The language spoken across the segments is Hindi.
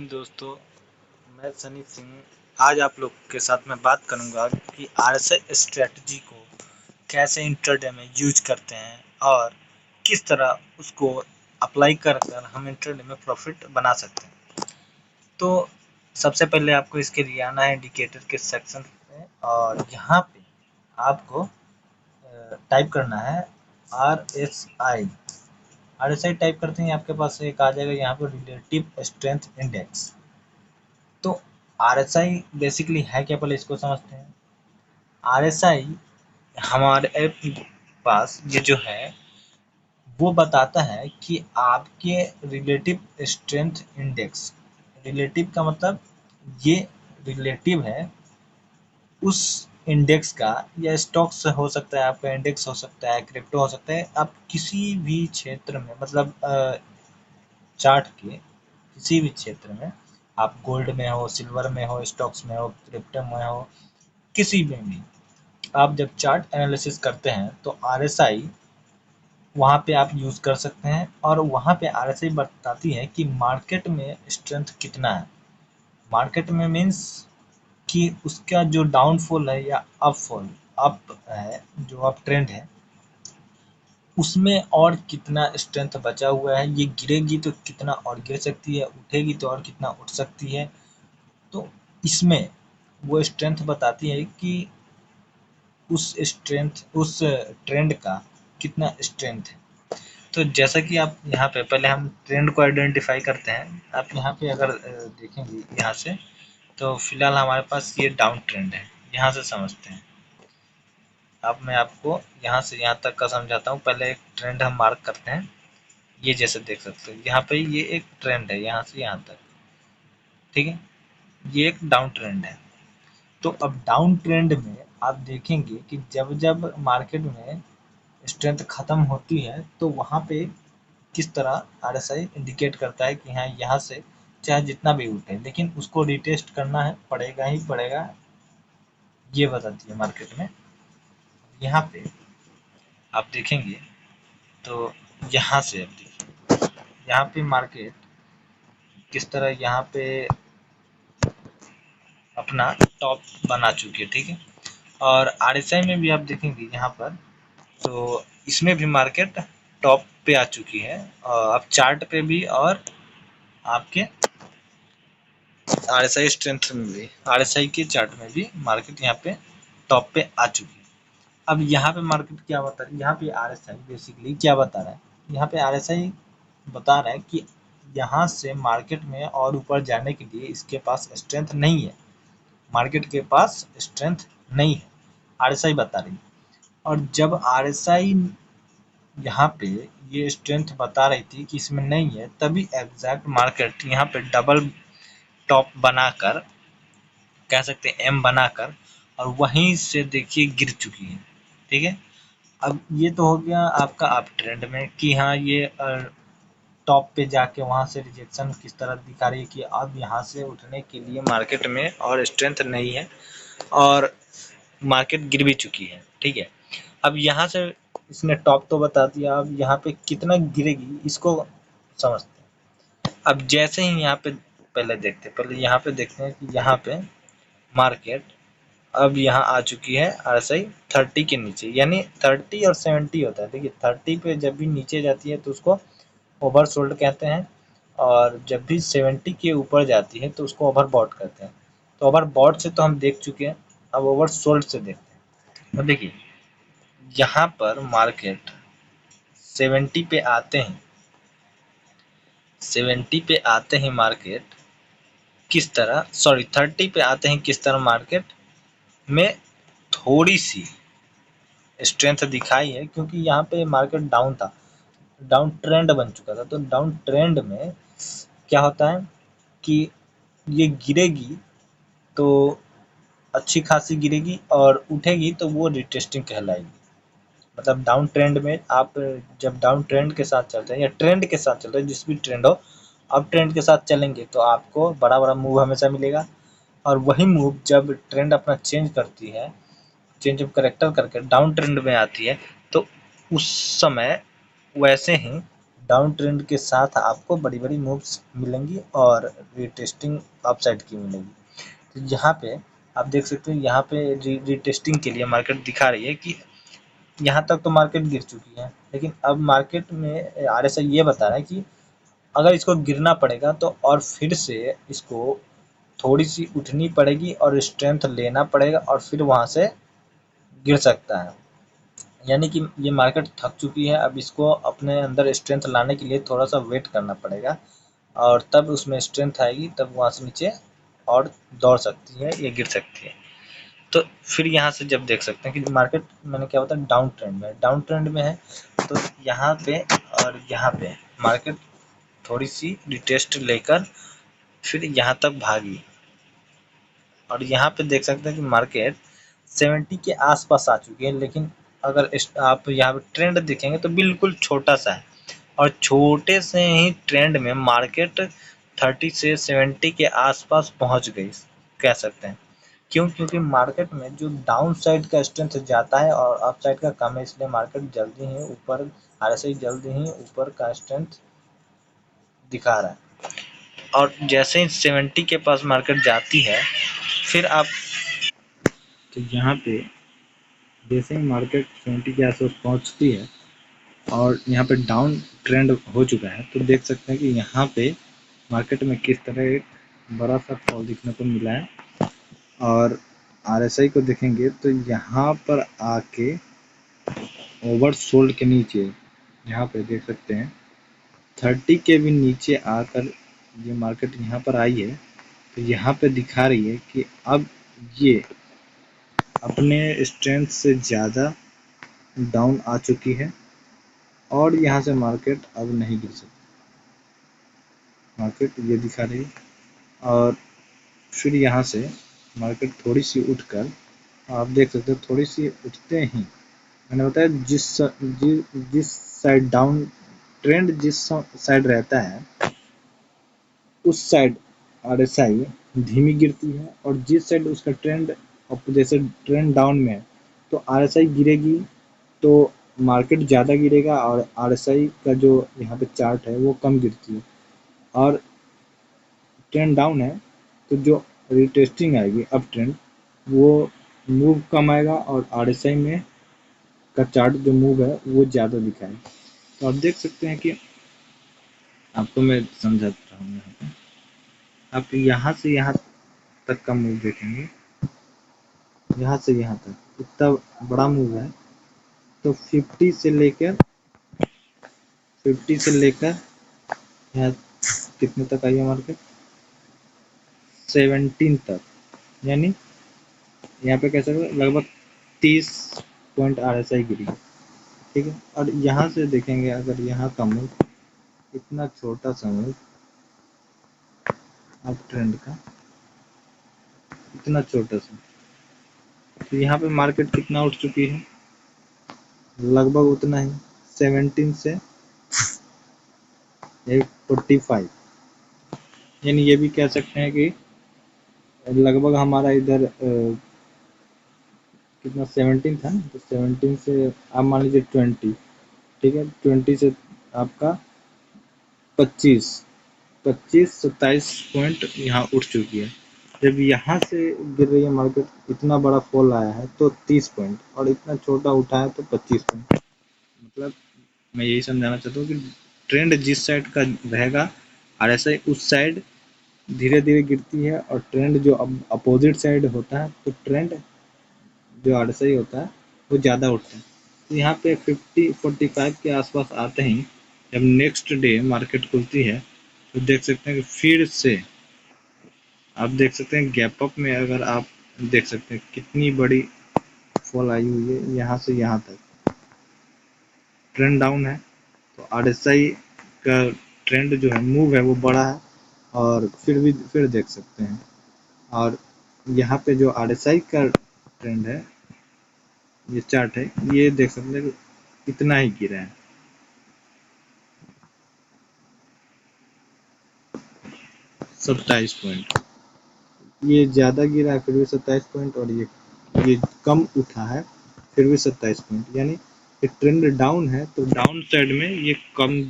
दिन दोस्तों, मैं सनी सिंह आज आप लोग के साथ मैं बात करूंगा कि आरएसआई स्ट्रेटजी को कैसे इंट्राडे में यूज करते हैं और किस तरह उसको अप्लाई कर कर हम इंट्राडे में प्रॉफिट बना सकते हैं। तो सबसे पहले आपको इसके लिए आना है इंडिकेटर के सेक्शन में और यहाँ पे आपको टाइप करना है RSI। RSI टाइप करते ही आपके पास एक आ जाएगा यहाँ पर रिलेटिव स्ट्रेंथ इंडेक्स। तो RSI बेसिकली है क्या, पहले इसको समझते हैं। RSI हमारे पास ये जो है वो बताता है कि आपके रिलेटिव स्ट्रेंथ इंडेक्स, रिलेटिव का मतलब ये रिलेटिव है उस इंडेक्स का, या स्टॉक्स हो सकता है, आपका इंडेक्स हो सकता है, क्रिप्टो हो सकता है। आप किसी भी क्षेत्र में मतलब चार्ट के किसी भी क्षेत्र में, आप गोल्ड में हो, सिल्वर में हो, स्टॉक्स में हो, क्रिप्टो में हो, किसी में भी आप जब चार्ट एनालिसिस करते हैं तो RSI वहाँ पे आप यूज़ कर सकते हैं और वहाँ पे RSI बताती है कि मार्केट में स्ट्रेंथ कितना है। मार्केट में मीन्स कि उसका जो डाउनफॉल है या अपफॉल, अप है जो अप ट्रेंड है, उसमें और कितना स्ट्रेंथ बचा हुआ है। ये गिरेगी तो कितना और गिर सकती है, उठेगी तो और कितना उठ सकती है। तो इसमें वो स्ट्रेंथ बताती है कि उस ट्रेंड का कितना स्ट्रेंथ है। तो जैसा कि आप यहाँ पे पहले हम ट्रेंड को आइडेंटिफाई करते हैं। आप यहाँ पे अगर देखेंगे यहाँ से, तो फिलहाल हमारे पास ये डाउन ट्रेंड है, यहाँ से समझते हैं। अब मैं आपको यहाँ से यहाँ तक का समझाता हूँ। पहले एक ट्रेंड हम मार्क करते हैं। ये जैसे देख सकते हो यहाँ पे ये एक ट्रेंड है यहाँ से यहाँ तक, ठीक है। ये एक डाउन ट्रेंड है। तो अब डाउन ट्रेंड में आप देखेंगे कि जब जब मार्केट में स्ट्रेंथ खत्म होती है तो वहाँ पे किस तरह RSI इंडिकेट करता है कि हाँ यहाँ से चाहे जितना भी उठे लेकिन उसको रिटेस्ट करना है, पड़ेगा ही पड़ेगा, ये बताती है मार्केट में। यहाँ पे आप देखेंगे तो यहाँ से आप देखिए यहाँ पे मार्केट किस तरह यहाँ पे अपना टॉप बना चुकी है, ठीक है। और RSI में भी आप देखेंगे यहाँ पर, तो इसमें भी मार्केट टॉप पे आ चुकी है। और अब चार्ट पे भी और आपके RSI स्ट्रेंथ में भी, RSI के चार्ट में भी मार्केट यहाँ पे टॉप पे आ चुकी है। अब यहाँ पे मार्केट क्या बता रही है, यहाँ पे RSI बेसिकली क्या बता रहा है, यहाँ पे RSI बता रहा है कि यहाँ से मार्केट में और ऊपर जाने के लिए इसके पास स्ट्रेंथ नहीं है, मार्केट के पास स्ट्रेंथ नहीं है, RSI बता रही है। और जब RSI यहाँ पे ये स्ट्रेंथ बता रही थी कि इसमें नहीं है, तभी एग्जैक्ट मार्केट यहाँ पे डबल टॉप बनाकर, कह सकते हैं एम बनाकर, और वहीं से देखिए गिर चुकी है, ठीक है। अब ये तो हो गया आपका अप ट्रेंड में कि हाँ ये टॉप पे जाके वहाँ से रिजेक्शन किस तरह दिखा रही है कि अब यहाँ से उठने के लिए मार्केट में और स्ट्रेंथ नहीं है और मार्केट गिर भी चुकी है, ठीक है। अब यहाँ से इसने टॉप तो बता दिया, अब यहाँ पे कितना गिरेगी इसको समझते हैं। अब जैसे ही यहाँ पे पहले यहाँ पे देखते हैं कि यहाँ पे मार्केट अब यहाँ आ चुकी है RSI 30 के नीचे, यानी 30 और 70 होता है। देखिए 30 पे जब भी नीचे जाती है तो उसको ओवरसोल्ड कहते हैं, और जब भी 70 के ऊपर जाती है तो उसको ओवरबॉट कहते हैं। तो ओवरबॉट से तो हम देख चुके हैं, अब ओवरसोल्ड से देखते हैं। तो देखिए यहाँ पर मार्केट 70 पे आते हैं, 70 पे आते हैं मार्केट किस तरह, सॉरी 30 पे आते हैं किस तरह मार्केट में थोड़ी सी स्ट्रेंथ दिखाई है, क्योंकि यहाँ पे मार्केट डाउन था, डाउन ट्रेंड बन चुका था। तो डाउन ट्रेंड में क्या होता है कि ये गिरेगी तो अच्छी खासी गिरेगी, और उठेगी तो वो रिटेस्टिंग कहलाएगी। मतलब डाउन ट्रेंड में आप जब डाउन ट्रेंड के साथ चलते हैं या ट्रेंड के साथ चल रहे हैं, जिस भी ट्रेंड हो, अब ट्रेंड के साथ चलेंगे तो आपको बड़ा बड़ा मूव हमेशा मिलेगा। और वही मूव जब ट्रेंड अपना चेंज करती है, चेंज ऑफ करेक्टर करके डाउन ट्रेंड में आती है, तो उस समय वैसे ही डाउन ट्रेंड के साथ आपको बड़ी बड़ी मूव्स मिलेंगी और रीटेस्टिंग अपसाइड की मिलेगी। तो यहाँ पे आप देख सकते हो, यहाँ पे रीटेस्टिंग के लिए मार्केट दिखा रही है कि यहाँ तक तो मार्केट गिर चुकी है, लेकिन अब मार्केट में आरएसआई ये बता रहा है कि अगर इसको गिरना पड़ेगा तो और फिर से इसको थोड़ी सी उठनी पड़ेगी और स्ट्रेंथ लेना पड़ेगा और फिर वहाँ से गिर सकता है। यानी कि ये मार्केट थक चुकी है, अब इसको अपने अंदर स्ट्रेंथ लाने के लिए थोड़ा सा वेट करना पड़ेगा और तब उसमें स्ट्रेंथ आएगी, तब वहाँ से नीचे और दौड़ सकती है या गिर सकती है। तो फिर यहाँ से जब देख सकते हैं कि मार्केट मैंने क्या बताया डाउन ट्रेंड में है, तो यहाँ पे और यहाँ पे मार्केट थोड़ी सी रिटेस्ट लेकर फिर यहाँ तक भागी और यहाँ पे देख सकते हैं कि मार्केट 70 के आसपास आ चुकी है। लेकिन अगर आप यहाँ पे ट्रेंड देखेंगे तो बिल्कुल छोटा सा है और छोटे से ही ट्रेंड में मार्केट 30 से 70 के आसपास पहुँच गई, कह सकते हैं। क्यों? क्योंकि मार्केट में जो डाउन साइड का स्ट्रेंथ जाता है और अप साइड का कम है, इसलिए मार्केट जल्दी ही ऊपर, आरएसआई जल्दी ही ऊपर का स्ट्रेंथ दिखा रहा है। और जैसे ही 70 के पास मार्केट जाती है, फिर आप तो यहाँ पे जैसे ही मार्केट 70 के आसपास पहुँचती है और यहाँ पे डाउन ट्रेंड हो चुका है, तो देख सकते हैं कि यहाँ पे मार्केट में किस तरह एक बड़ा सा फॉल दिखने को मिला है। और आरएसआई को देखेंगे तो यहाँ पर आके ओवरसोल्ड के नीचे, यहाँ पे देख सकते हैं 30 के भी नीचे आकर ये मार्केट यहाँ पर आई है। तो यहाँ पे दिखा रही है कि अब ये अपने स्ट्रेंथ से ज़्यादा डाउन आ चुकी है और यहाँ से मार्केट अब नहीं गिर सकती, मार्केट ये दिखा रही है। और फिर यहाँ से मार्केट थोड़ी सी उठकर, आप देख सकते हो थोड़ी सी उठते ही मैंने बताया जिस साइड डाउन ट्रेंड जिस साइड रहता है उस साइड आरएसआई धीमी गिरती है और जिस साइड उसका ट्रेंड, जैसे ट्रेंड डाउन में है तो आरएसआई गिरेगी तो मार्केट ज़्यादा गिरेगा और आरएसआई का जो यहाँ पे चार्ट है वो कम गिरती है। और ट्रेंड डाउन है तो जो रिटेस्टिंग आएगी अप ट्रेंड वो मूव कम आएगा और आरएसआई में का चार्ट जो मूव है वो ज़्यादा दिखाएगा। तो आप देख सकते हैं कि आपको मैं समझाता हूँ। यहाँ पे आप यहाँ से यहाँ तक का मूव देखेंगे, यहाँ से यहाँ तक इतना बड़ा मूव है, तो 50 से लेकर यहाँ कितने तक आई है मार्केट, 17 तक। यानी यहाँ पे कैसे लगभग 30 पॉइंट आरएसआई गिरी है, ठीक है। और यहाँ से देखेंगे अगर यहाँ का मूव, इतना छोटा सा मूव अप ट्रेंड का, इतना छोटा सा, तो यहाँ पे मार्केट कितना उठ चुकी है, लगभग उतना ही 17 से 45। यानी ये भी कह सकते हैं कि लगभग हमारा इधर कितना 17 था, तो 17 से आप मान लीजिए 20, ठीक है, 20 से आपका 25-27 पॉइंट यहाँ उठ चुकी है। जब यहाँ से गिर रही है मार्केट, इतना बड़ा फॉल आया है तो 30 पॉइंट और इतना छोटा उठा है तो 25 पॉइंट। मतलब मैं यही समझाना चाहता हूँ कि ट्रेंड जिस साइड का रहेगा आरएसआई उस साइड धीरे धीरे गिरती है और ट्रेंड जो अपोजिट साइड होता है तो ट्रेंड जो आरएसआई होता है वो ज़्यादा उठता है। तो यहाँ पे 50-45 के आसपास आते ही जब नेक्स्ट डे मार्केट खुलती है तो देख सकते हैं कि फिर से आप देख सकते हैं गैप अप में, अगर आप देख सकते हैं कितनी बड़ी फॉल आई हुई है यहाँ से यहाँ तक। ट्रेंड डाउन है तो आरएसआई का ट्रेंड जो है मूव है वो बड़ा है और फिर देख सकते हैं। और यहाँ पे जो आरएसआई का ट्रेंड है, ये चार्ट है, ये देख सकते हैं इतना ही गिरा है, 27 पॉइंट। ये ज़्यादा गिरा है फिर भी 27 पॉइंट, और ये कम उठा है फिर भी 27 पॉइंट। यानी ये ट्रेंड डाउन है तो डाउन साइड में ये कम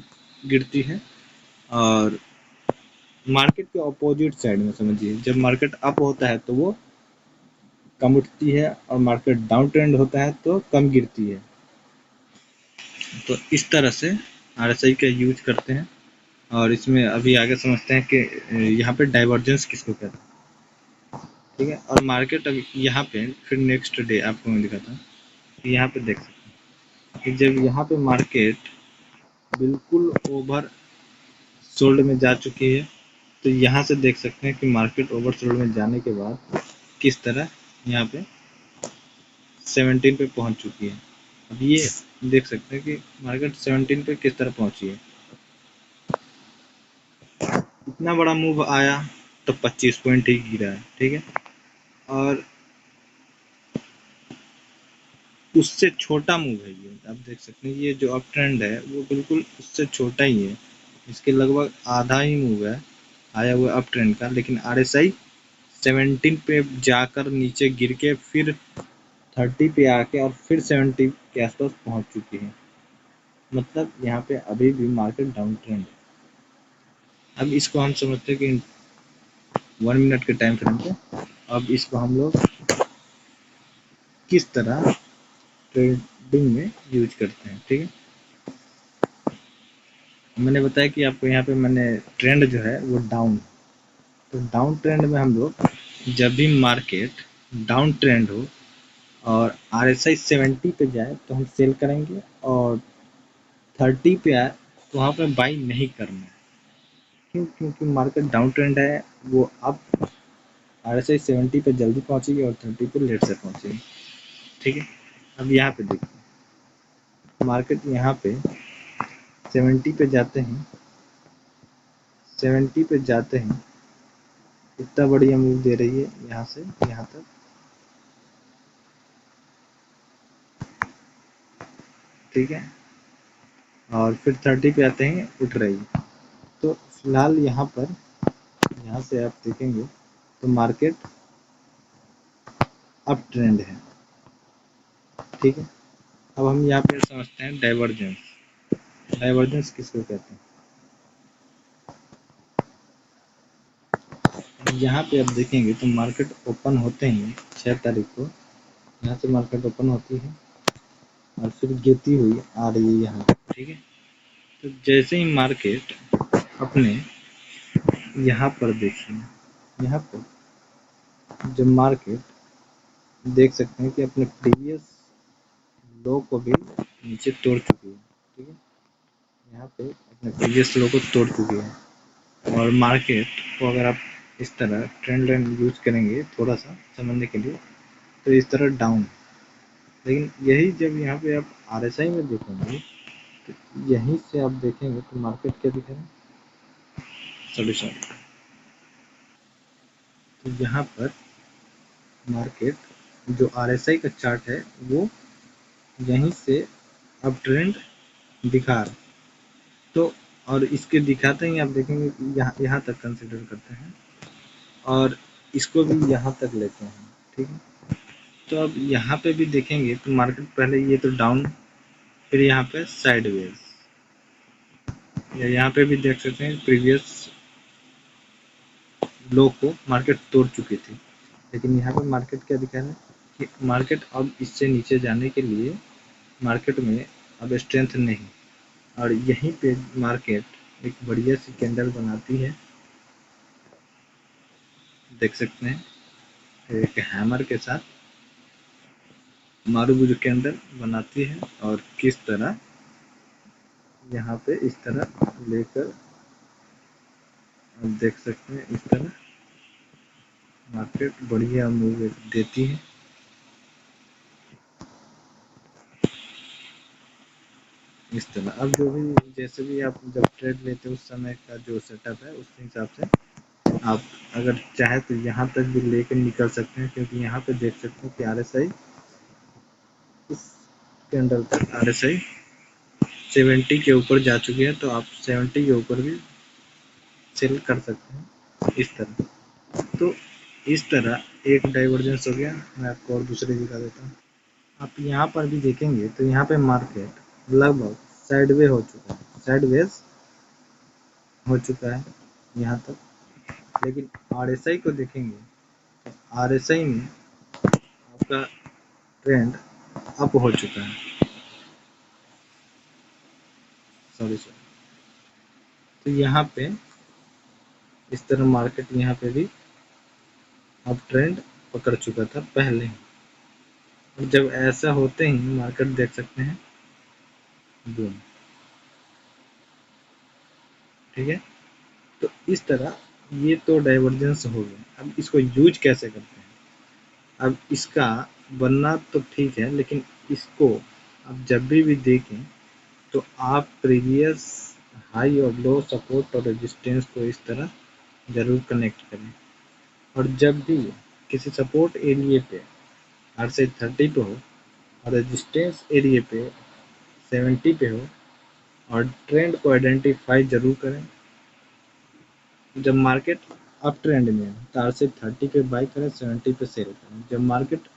गिरती है, और मार्केट के अपोजिट साइड में समझिए, जब मार्केट अप होता है तो वो कम उठती है, और मार्केट डाउन ट्रेंड होता है तो कम गिरती है। तो इस तरह से आरएसआई का यूज करते हैं। और इसमें अभी आगे समझते हैं कि यहाँ पे डाइवर्जेंस किसको कहते हैं, ठीक है। और मार्केट अभी यहाँ पे फिर नेक्स्ट डे आपको मैं दिखाता हूँ कि यहाँ पे देख सकते हैं कि जब यहाँ पे मार्केट बिल्कुल ओवर सोल्ड में जा चुकी है, तो यहाँ से देख सकते हैं कि मार्केट ओवर सोल्ड में जाने के बाद किस तरह यहाँ पे 17 पे पहुँच चुकी है। अब ये देख सकते हैं कि मार्केट 17 पे किस तरह पहुँची है। इतना बड़ा मूव आया तो 25 पॉइंट ही गिरा है, ठीक है। और उससे छोटा मूव है ये, आप देख सकते हैं ये जो अप ट्रेंड है वो बिल्कुल उससे छोटा ही है, इसके लगभग आधा ही मूव है आया हुआ अप ट्रेंड का। लेकिन आरएसआई 17 पे जाकर नीचे गिर के फिर 30 पे आके और फिर 70 के आसपास पहुंच चुकी है। मतलब यहाँ पे अभी भी मार्केट डाउन ट्रेंड है। अब इसको हम समझते हैं कि 1 मिनट के टाइम फ्रेम पे, अब इसको हम लोग किस तरह ट्रेडिंग में यूज करते हैं, ठीक है। मैंने बताया कि आपको यहाँ पे मैंने ट्रेंड जो है वो डाउन, तो डाउन ट्रेंड में हम लोग जब भी मार्केट डाउन ट्रेंड हो और आरएसआई 70 पे जाए तो हम सेल करेंगे, और 30 पे आए तो वहाँ पे बाई नहीं करना है। क्यों? क्योंकि मार्केट डाउन ट्रेंड है, वो अब आरएसआई 70 पे जल्दी पहुँचेगी और 30 पे लेट से पहुँचेगी, ठीक है। अब यहाँ पे देखिए मार्केट यहाँ पे 70 पे जाते हैं, 70 पे जाते हैं, इतना बढ़िया मूव दे रही है यहाँ से यहाँ तक, ठीक है। और फिर 30 पे आते हैं, उठ रही है। तो फिलहाल यहाँ पर, यहाँ से आप देखेंगे तो मार्केट अप ट्रेंड है, ठीक है। अब हम यहाँ पे समझते हैं डाइवर्जेंस। डाइवर्जेंस किसको कहते हैं। यहाँ पे आप देखेंगे तो मार्केट ओपन होते ही 6 तारीख को यहाँ से मार्केट ओपन होती है और फिर गिरती हुई आ रही है यहाँ, ठीक है। तो जैसे ही मार्केट अपने यहाँ पर देखिए, यहाँ पर जब मार्केट देख सकते हैं कि अपने प्रीवियस लो को भी नीचे तोड़ चुकी है, ठीक है। यहाँ पे अपने प्रीवियस लो को तोड़ चुकी है, और मार्केट को अगर आप इस तरह ट्रेंड लाइन यूज करेंगे थोड़ा सा समझने के लिए, तो इस तरह डाउन। लेकिन यही जब यहाँ पे आप आरएसआई में देखेंगे तो यहीं से आप देखेंगे तो मार्केट क्या दिख रहा है, सॉल्यूशन। तो यहाँ पर मार्केट जो आरएसआई का चार्ट है वो यहीं से अब ट्रेंड दिखा रहा है। तो और इसके दिखाते ही आप देखेंगे कि यहाँ तक कंसिडर करते हैं और इसको भी यहाँ तक लेते हैं, ठीक है। तो अब यहाँ पे भी देखेंगे तो मार्केट पहले ये तो डाउन, फिर यहाँ पे साइडवेज, या यहाँ पे भी देख सकते हैं प्रीवियस लो को मार्केट तोड़ चुकी थी। लेकिन यहाँ पे मार्केट क्या दिखा रहा है कि मार्केट अब इससे नीचे जाने के लिए मार्केट में अब स्ट्रेंथ नहीं, और यहीं पे मार्केट एक बढ़िया सी कैंडल बनाती है, देख सकते हैं एक हैमर के साथ मारूबुरु कैंडल बनाती है, और किस तरह यहाँ पे इस तरह लेकर आप देख सकते हैं इस तरह मार्केट बढ़िया मूव देती है। इस तरह अब जो भी जैसे भी आप जब ट्रेड लेते हैं उस समय का जो सेटअप है उस हिसाब से आप अगर चाहे तो यहाँ तक भी लेकर निकल सकते हैं, क्योंकि यहाँ पे देख सकते हैं कि आरएसआई इस कैंडल तक आरएसआई 70 के ऊपर जा चुकी है, तो आप 70 के ऊपर भी सेल कर सकते हैं इस तरह। तो इस तरह एक डाइवर्जेंस हो गया। मैं आपको और दूसरे दिखा देता हूँ। आप यहाँ पर भी देखेंगे तो यहाँ पे मार्केट लगभग साइडवे हो चुका है, साइडवेज हो चुका है यहाँ तक, लेकिन RSI को देखेंगे तो RSI में आपका ट्रेंड अप हो चुका है, सॉरी। तो यहाँ पे इस तरह मार्केट यहाँ पे भी अप ट्रेंड पकड़ चुका था पहले, और जब ऐसा होते ही मार्केट देख सकते हैं बूम, ठीक है। तो इस तरह ये तो डाइवर्जेंस हो गया। अब इसको यूज कैसे करते हैं? अब इसका बनना तो ठीक है, लेकिन इसको आप जब भी देखें तो आप प्रीवियस हाई और लो सपोर्ट और रेजिस्टेंस को इस तरह ज़रूर कनेक्ट करें, और जब भी किसी सपोर्ट एरिया पे RSI 30 पे हो और रेजिस्टेंस एरिया पे 70 पे हो, और ट्रेंड को आइडेंटिफाई ज़रूर करें। जब मार्केट अप ट्रेंड में है तो RSI 30 पे बाई करें, 70 पे सेल करें। जब मार्केट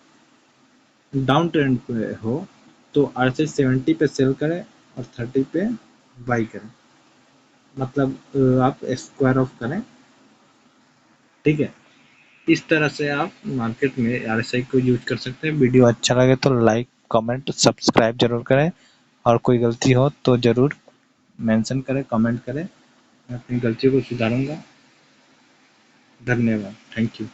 डाउन ट्रेंड पे हो तो RSI 70 पे सेल करें और 30 पे बाई करें, मतलब आप स्क्वायर ऑफ करें, ठीक है। इस तरह से आप मार्केट में RSI को यूज कर सकते हैं। वीडियो अच्छा लगे तो लाइक कमेंट सब्सक्राइब जरूर करें, और कोई गलती हो तो ज़रूर मेंशन करें, कमेंट करें, मैं अपनी गलती को सुधारूंगा। धन्यवाद, थैंक यू।